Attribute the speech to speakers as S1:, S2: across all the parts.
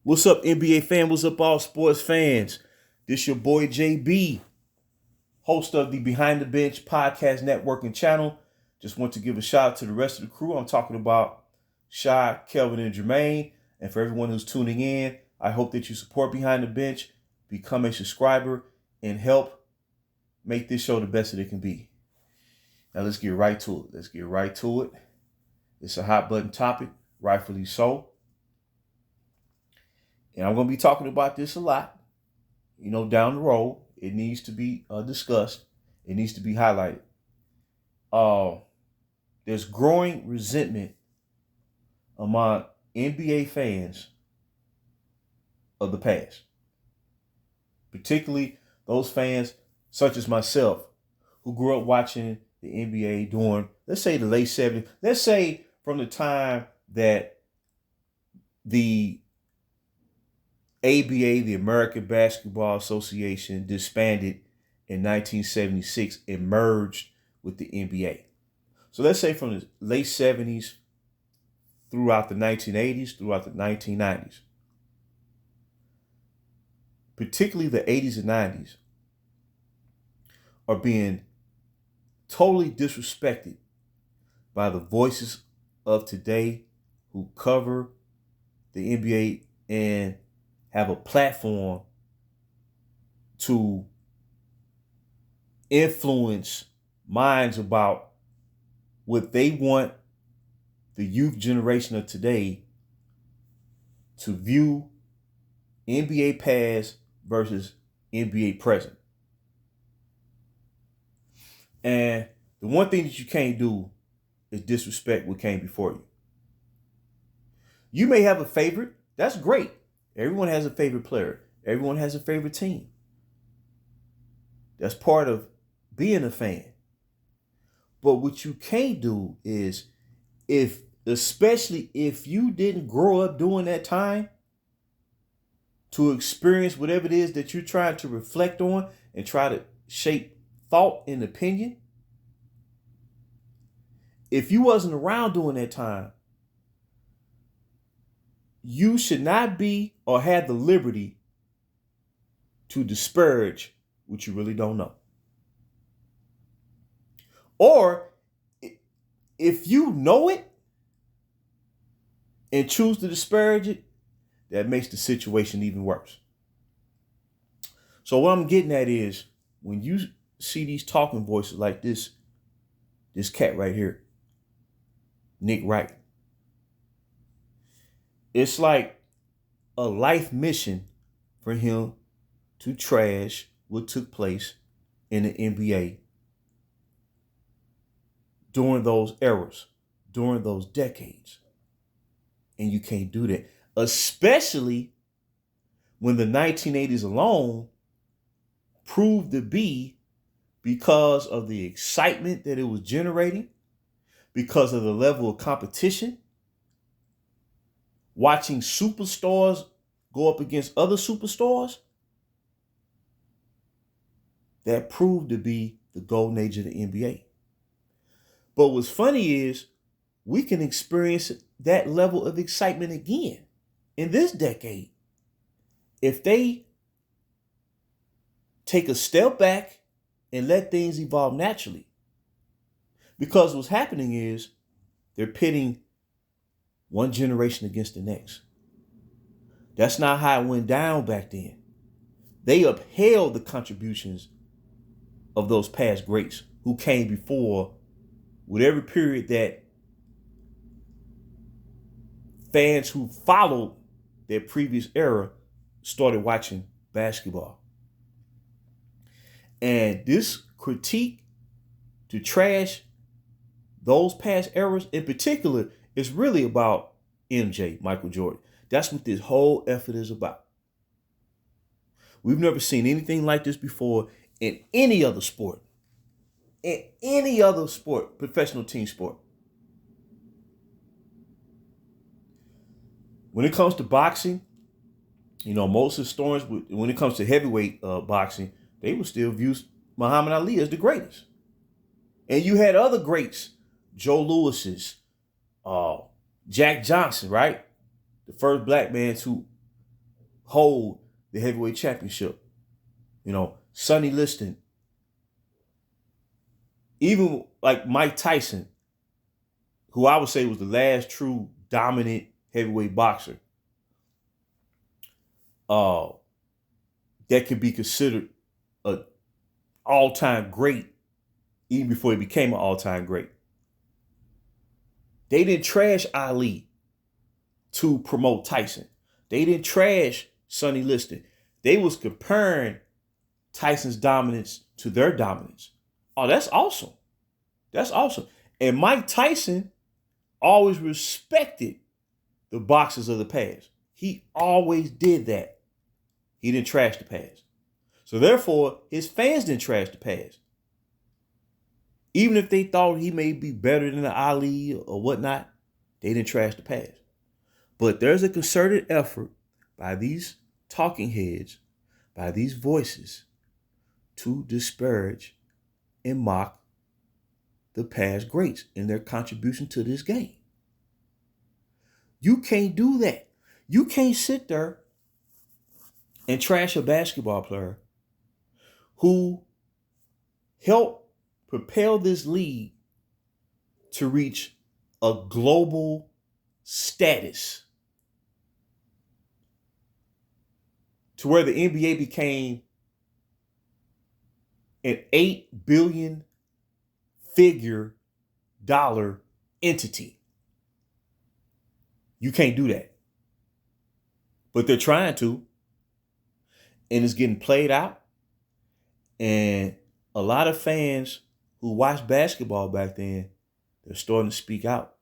S1: What's up, NBA fan? What's up, all sports fans? This your boy JB, host of the Behind the Bench podcast network and channel. Just want to give a shout out to the rest of the crew. I'm talking about Shy, Kelvin, and Jermaine. And for everyone who's tuning in, I hope that you support Behind the Bench, become a subscriber, and help make this show the best that it can be. Now let's get right to it. It's a hot button topic, rightfully so. And I'm going to be talking about this a lot. Down the road, it needs to be discussed. It needs to be highlighted. There's growing resentment among NBA fans of the past, particularly those fans such as myself who grew up watching the NBA during, let's say, the late 70s. Let's say from the time that the ABA, the American Basketball Association, disbanded in 1976 and merged with the NBA. So let's say from the late 70s throughout the 1980s, throughout the 1990s, particularly the 80s and 90s, are being totally disrespected by the voices of today who cover the NBA and have a platform to influence minds about what they want the youth generation of today to view NBA past versus NBA present. And the one thing that you can't do is disrespect what came before you. You may have a favorite. That's great. Everyone has a favorite player. Everyone has a favorite team. That's part of being a fan. But what you can't do is, especially if you didn't grow up during that time to experience whatever it is that you're trying to reflect on and try to shape thought and opinion. If you wasn't around during that time, you should not be or have the liberty to disparage what you really don't know. Or if you know it and choose to disparage it, that makes the situation even worse. So what I'm getting at is, when you see these talking voices like this cat right here, Nick Wright, it's like a life mission for him to trash what took place in the NBA during those eras, during those decades. And you can't do that, especially when the 1980s alone proved to be, because of the excitement that it was generating, because of the level of competition, watching superstars go up against other superstars, that proved to be the golden age of the NBA. But what's funny is, we can experience that level of excitement again in this decade if they take a step back and let things evolve naturally. Because what's happening is, they're pitting one generation against the next. That's not how it went down back then. They upheld the contributions of those past greats who came before whatever period that fans who followed their previous era started watching basketball. And this critique to trash those past eras in particular is really about MJ, Michael Jordan. That's what this whole effort is about. We've never seen anything like this before in any other sport. In any other sport, professional team sport. When it comes to boxing, most historians, when it comes to heavyweight boxing, they would still view Muhammad Ali as the greatest. And you had other greats, Joe Louis's, Jack Johnson, right? The first black man to hold the heavyweight championship. Sonny Liston, even like Mike Tyson, who I would say was the last true dominant heavyweight boxer, that could be considered an all-time great, even before he became an all-time great. They didn't trash Ali to promote Tyson. They didn't trash Sonny Liston. They was comparing Tyson's dominance to their dominance. Oh, that's awesome. That's awesome. And Mike Tyson always respected the boxers of the past. He always did that. He didn't trash the past. So therefore, his fans didn't trash the past. Even if they thought he may be better than Ali or whatnot, they didn't trash the past. But there's a concerted effort by these talking heads, by these voices, to disparage and mock the past greats and their contribution to this game. You can't do that. You can't sit there and trash a basketball player who helped propel this league to reach a global status, to where the NBA became an $8 billion dollar entity. You can't do that. But they're trying to. And it's getting played out. And a lot of fans who watched basketball back then, they're starting to speak out.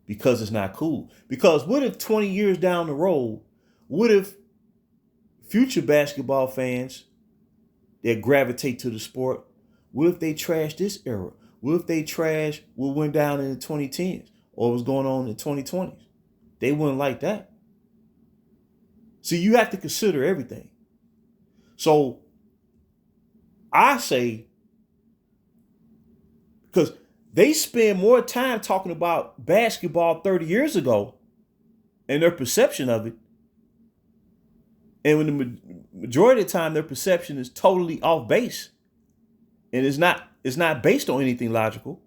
S1: Because it's not cool. Because what if 20 years down the road, what if future basketball fans that gravitate to the sport, what if they trash this era? What if they trash what went down in the 2010s or was going on in the 2020s? They wouldn't like that. So you have to consider everything. So I say, because they spend more time talking about basketball 30 years ago and their perception of it. And when the majority of the time, their perception is totally off base and it's not based on anything logical,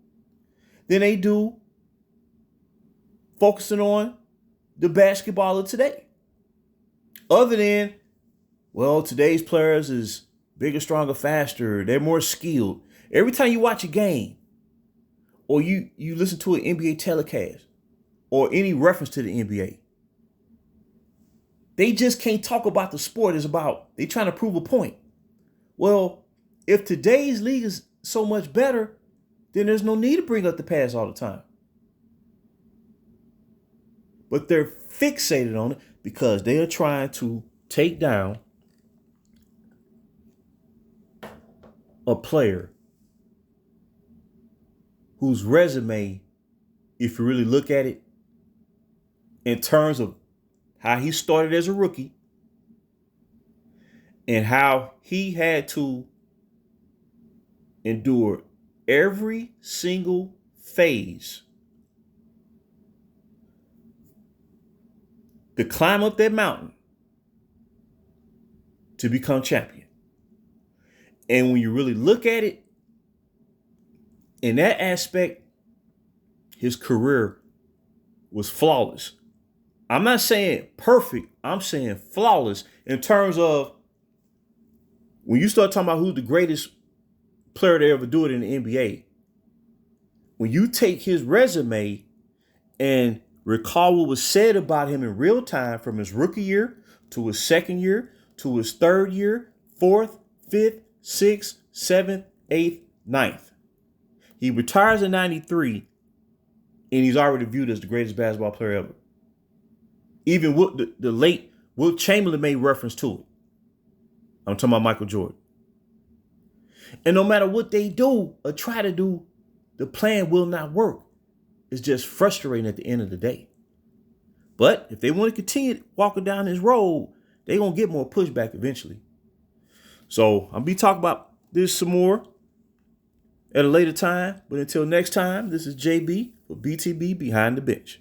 S1: then they do focusing on the basketball of today. Other than, well, today's players is bigger, stronger, faster. They're more skilled. Every time you watch a game or you listen to an NBA telecast or any reference to the NBA, they just can't talk about the sport. It's about, they trying to prove a point. Well, if today's league is so much better, then there's no need to bring up the past all the time. But they're fixated on it because they are trying to take down a player whose resume, if you really look at it, in terms of how he started as a rookie and how he had to endure every single phase to climb up that mountain to become champion. And when you really look at it, in that aspect, his career was flawless. I'm not saying perfect. I'm saying flawless in terms of when you start talking about who's the greatest player to ever do it in the NBA. When you take his resume and recall what was said about him in real time from his rookie year to his second year to his third year, fourth, fifth, sixth, seventh, eighth, ninth. He retires in 93 and he's already viewed as the greatest basketball player ever. Even the late Wilt Chamberlain made reference to it. I'm talking about Michael Jordan. And no matter what they do or try to do, the plan will not work. It's just frustrating at the end of the day. But if they want to continue walking down this road, they're going to get more pushback eventually. So I'll be talking about this some more at a later time. But until next time, this is JB for BTB Behind the Bench.